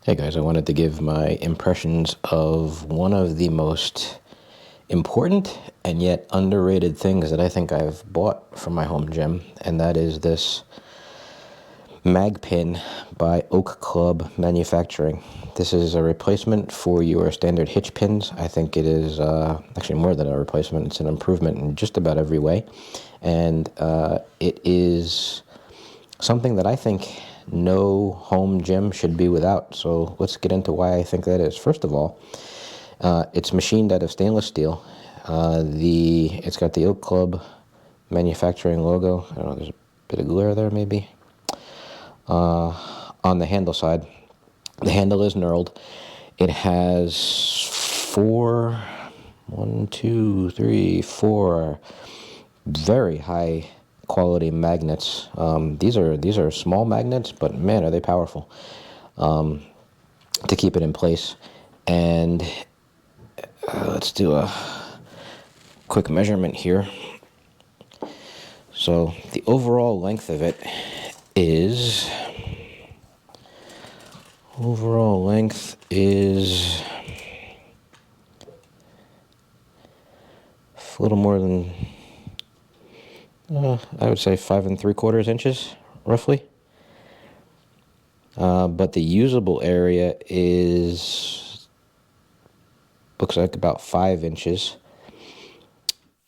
Hey guys, I wanted to give my impressions of one of the most important and yet underrated things that I think I've bought from my home gym, and that is this Magpin by Oak Club Manufacturing. This is a replacement for your standard hitch pins. I think it is actually more than a replacement. It's an improvement in just about every way, and it is something that I think no home gym should be without. So let's get into why I think that is. First of all, it's machined out of stainless steel. It's got the Oak Club Manufacturing logo. I don't know, there's a bit of glare there maybe. On the handle side, the handle is knurled. It has four very high quality magnets. These are small magnets, but man, are they powerful to keep it in place. And let's do a quick measurement here. So the overall length of it is a little more than I would say 5 3/4 inches, roughly. But the usable area looks like about 5 inches,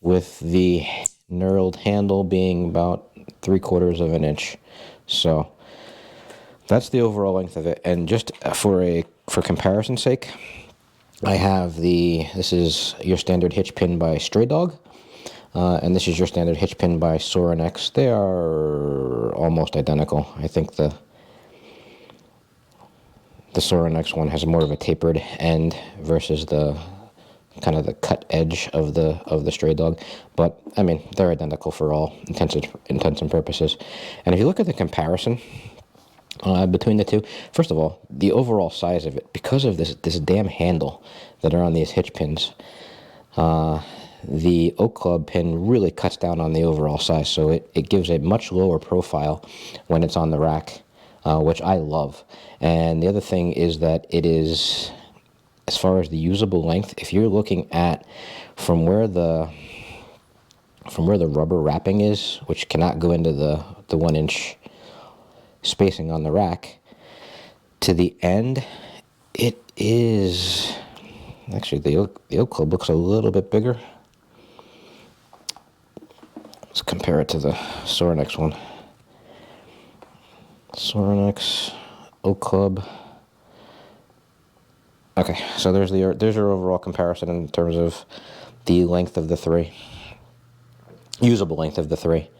with the knurled handle being about 3/4 of an inch. So that's the overall length of it. And just for comparison's sake, I have this is your standard hitch pin by Stray Dog. And this is your standard hitch pin by Sorinex. They are almost identical. I think the Sorinex one has more of a tapered end versus the kind of the cut edge of the Stray Dog. But I mean, they're identical for all intents and purposes. And if you look at the comparison between the two, first of all, the overall size of it, because of this damn handle that are on these hitch pins, the Oak Club pin really cuts down on the overall size, so it gives a much lower profile when it's on the rack, which I love. And the other thing is that it is, as far as the usable length, if you're looking at from where the rubber wrapping is, which cannot go into the 1 inch spacing on the rack, to the end, it is actually the Oak Club looks a little bit bigger. Let's compare it to the Sorinex one. Sorinex, Oak Club. Okay, so there's your overall comparison in terms of the length of the three, usable length of the three.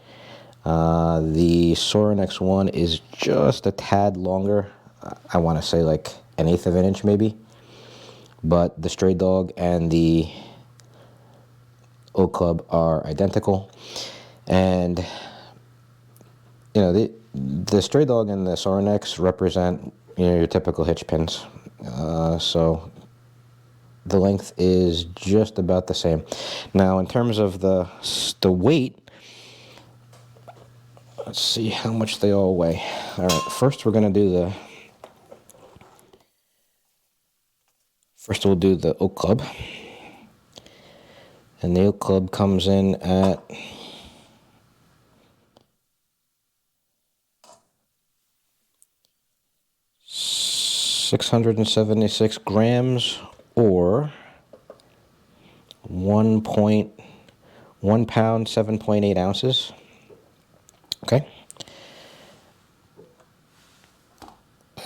The Sorinex one is just a tad longer. I want to say like 1/8 of an inch maybe. But the Stray Dog and the Oak Club are identical. And you know, the Stray Dog and the Sorinex represent, you know, your typical hitch pins. So the length is just about the same. Now, in terms of the weight, let's see how much they all weigh. All right, first we'll do the Oak Club. And the Oak Club comes in at 676 grams, or 1 pound, 7.8 ounces. Okay.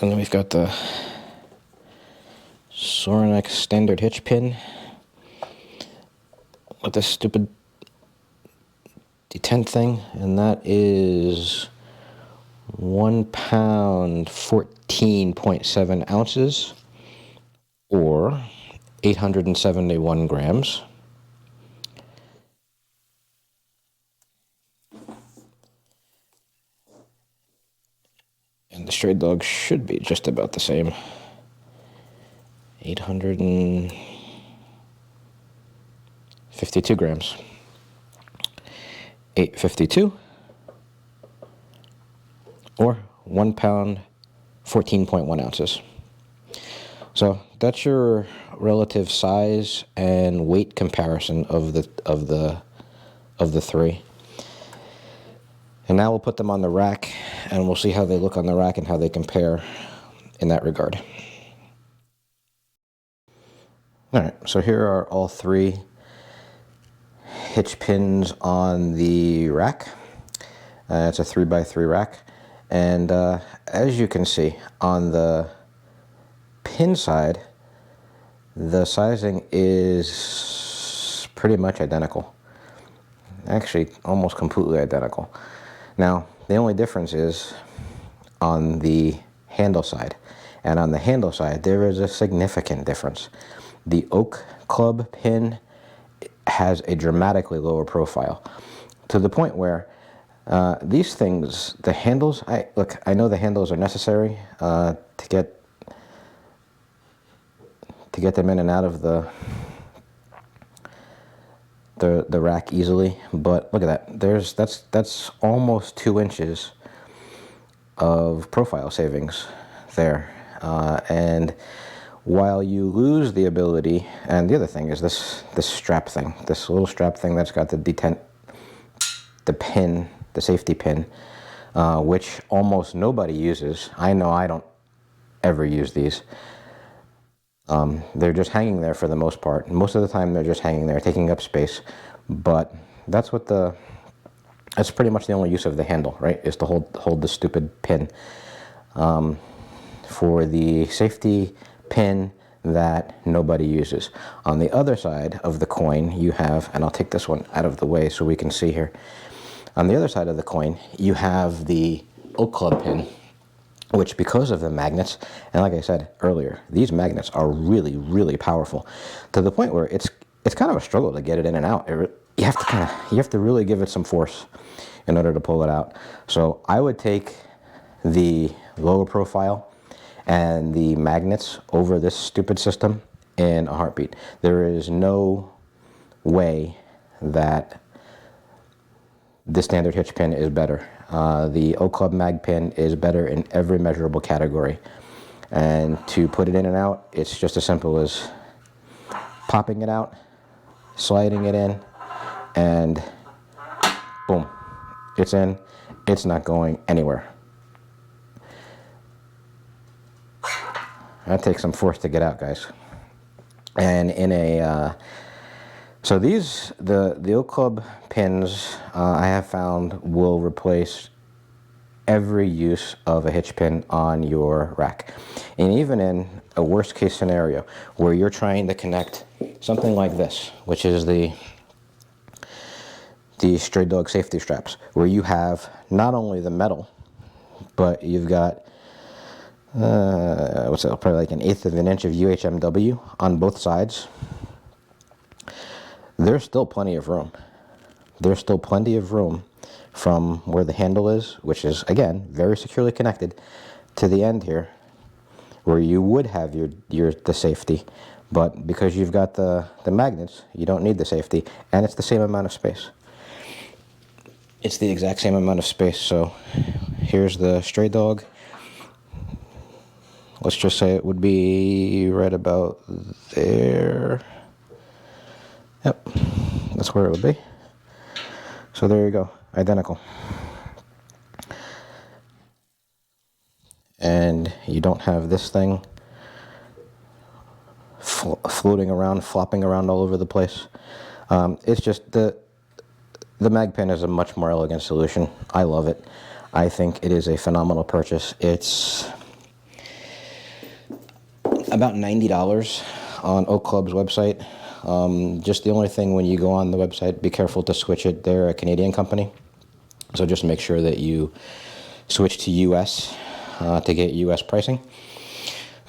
And then we've got the Sorinex standard hitch pin with this stupid detent thing, and that is 1 pound, 14.7 ounces, or 871 grams. And the Stray Dog should be just about the same. 852 grams. 852, or 1 pound, 14.1 ounces. So that's your relative size and weight comparison of the three. And now we'll put them on the rack, and we'll see how they look on the rack and how they compare in that regard. All right, so here are all three hitch pins on the rack. It's a 3x3 rack. And as you can see, on the pin side, the sizing is pretty much identical. Actually, almost completely identical. Now, the only difference is on the handle side. And on the handle side, there is a significant difference. The Oak Club pin has a dramatically lower profile, to the point where these things, the handles, I know the handles are necessary to get them in and out of the rack easily, but look at that. That's almost 2 inches of profile savings there, and while you lose the ability, and the other thing is this strap thing, this little strap thing that's got the pin, the safety pin, which almost nobody uses. I know I don't ever use these. They're just hanging there for the most part. Most of the time they're just hanging there, taking up space. But that's pretty much the only use of the handle, right? Is to hold the stupid pin. For the safety pin that nobody uses. On the other side of the coin, you have, and I'll take this one out of the way so we can see here. On the other side of the coin, you have the Oak Club pin, which, because of the magnets, and like I said earlier, these magnets are really, really powerful, to the point where it's kind of a struggle to get it in and out. You have to really give it some force in order to pull it out. So I would take the lower profile and the magnets over this stupid system in a heartbeat. There is no way that the standard hitch pin is better. The Oak Club Magpin is better in every measurable category. And to put it in and out, it's just as simple as popping it out, sliding it in, and boom, it's in. It's not going anywhere. That takes some force to get out, guys. And in a so these, the Oak Club pins, I have found will replace every use of a hitch pin on your rack. And even in a worst case scenario where you're trying to connect something like this, which is the stray dog safety straps, where you have not only the metal, but you've got probably like 1/8 of an inch of UHMW on both sides. There's still plenty of room. There's still plenty of room from where the handle is, which is, again, very securely connected, to the end here, where you would have the safety. But because you've got the magnets, you don't need the safety, and it's the same amount of space. It's the exact same amount of space. So here's the stray dog. Let's just say it would be right about there. Yep, that's where it would be. So there you go, identical. And you don't have this thing floating around, flopping around all over the place. It's just the Magpin is a much more elegant solution. I love it. I think it is a phenomenal purchase. It's about $90 on Oak Club's website. Just the only thing, when you go on the website, be careful to switch it. They're a Canadian company, so just make sure that you switch to US to get US pricing,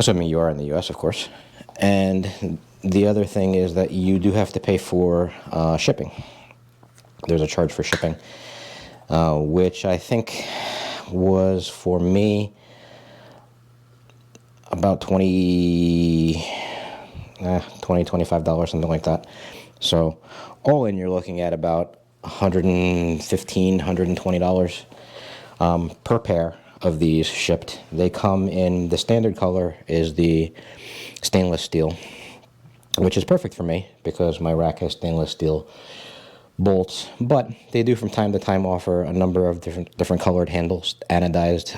assuming you are in the US, of course. And the other thing is that you do have to pay for shipping. There's a charge for shipping, which I think was, for me, about $25, something like that. So all in, you're looking at about $115, $120 per pair of these shipped. They come in, the standard color is the stainless steel, which is perfect for me because my rack has stainless steel bolts, but they do from time to time offer a number of different colored handles, anodized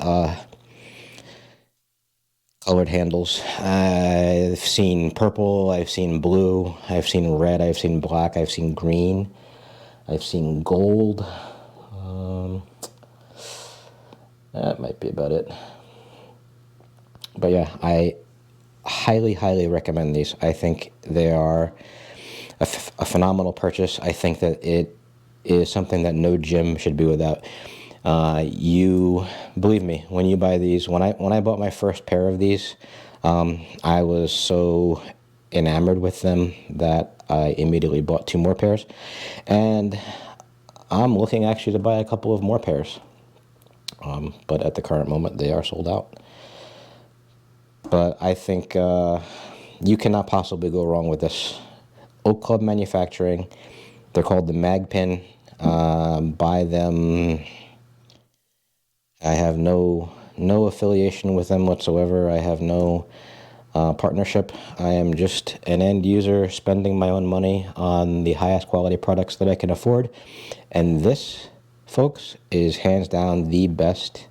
colored handles. I've seen purple, I've seen blue, I've seen red, I've seen black, I've seen green, I've seen gold. That might be about it. But yeah, I highly recommend these. I think they are a phenomenal purchase. I think that it is something that no gym should be without. You believe me, when you buy these, when I bought my first pair of these, I was so enamored with them that I immediately bought 2 more pairs, and I'm looking actually to buy a couple of more pairs. But at the current moment, they are sold out. But I think you cannot possibly go wrong with this. Oak Club Manufacturing. They're called the Magpin. Buy them. I have no affiliation with them whatsoever. I have no partnership. I am just an end user spending my own money on the highest quality products that I can afford. And this, folks, is hands down the best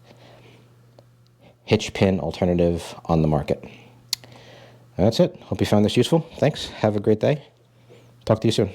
hitch pin alternative on the market. That's it. Hope you found this useful. Thanks. Have a great day. Talk to you soon.